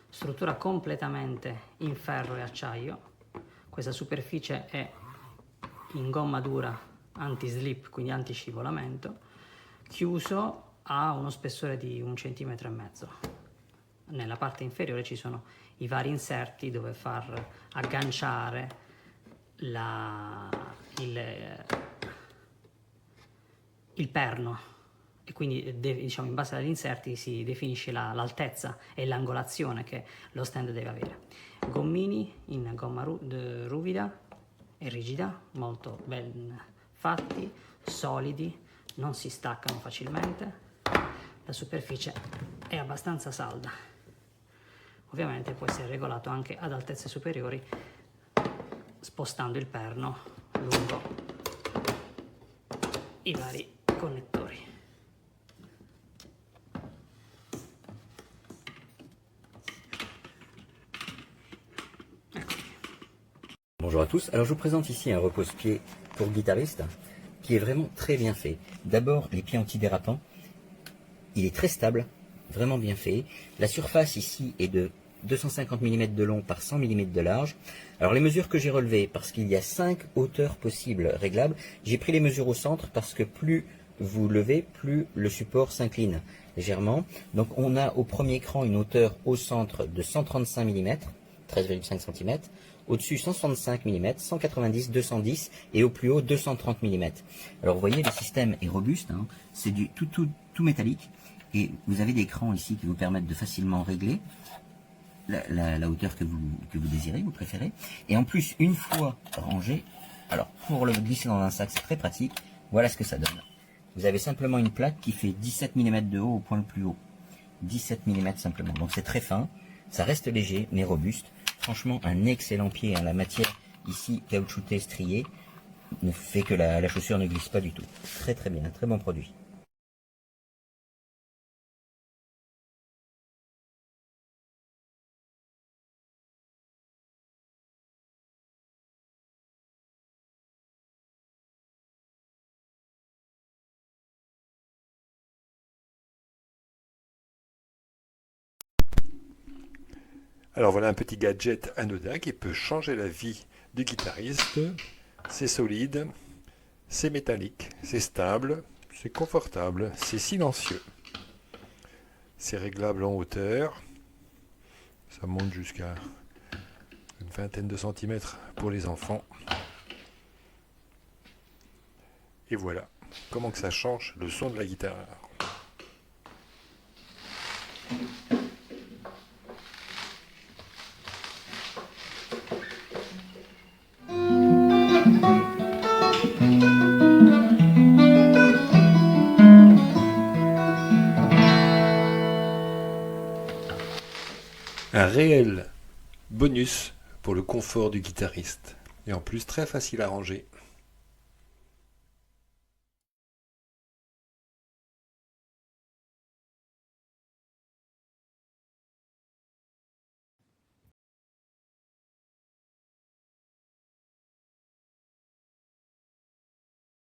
Struttura completamente in ferro e acciaio. Questa superficie è in gomma dura anti-slip, quindi anti-scivolamento, chiuso a uno spessore di 1,5 cm. Nella parte inferiore ci sono i vari inserti dove far agganciare il perno, e quindi diciamo in base agli inserti si definisce l'altezza e l'angolazione che lo stand deve avere. Gommini in gomma ruvida e rigida, molto ben fatti, solidi, non si staccano facilmente, la superficie è abbastanza salda. Ovviamente può essere regolato anche ad altezze superiori spostando il perno lungo i vari connettori. Bonjour à tous, alors je vous présente ici un repose-pied pour guitariste qui est vraiment très bien fait. D'abord les pieds antidérapants, il est très stable, vraiment bien fait. La surface ici est de 250 mm de long par 100 mm de large. Alors les mesures que j'ai relevées, parce qu'il y a 5 hauteurs possibles réglables, j'ai pris les mesures au centre parce que plus vous levez, plus le support s'incline légèrement. Donc on a au premier écran une hauteur au centre de 135 mm, 13,5 cm, au-dessus 165 mm, 190, 210 et au plus haut 230 mm. Alors vous voyez, le système est robuste, hein, c'est du tout métallique, et vous avez des crans ici qui vous permettent de facilement régler la hauteur que vous désirez, vous préférez. Et en plus, une fois rangé, alors pour le glisser dans un sac, c'est très pratique. Voilà ce que ça donne. Vous avez simplement une plaque qui fait 17 mm de haut au point le plus haut. 17 mm simplement. Donc c'est très fin, ça reste léger mais robuste. Franchement, un excellent pied, hein. La matière ici caoutchoutée, striée, ne fait que la chaussure ne glisse pas du tout. Très très bien, très bon produit. Alors voilà un petit gadget anodin qui peut changer la vie du guitariste. C'est solide, c'est métallique, c'est stable, c'est confortable, c'est silencieux. C'est réglable en hauteur. Ça monte jusqu'à une vingtaine de centimètres pour les enfants. Et voilà comment que ça change le son de la guitare. Un réel bonus pour le confort du guitariste. Et en plus très facile à ranger.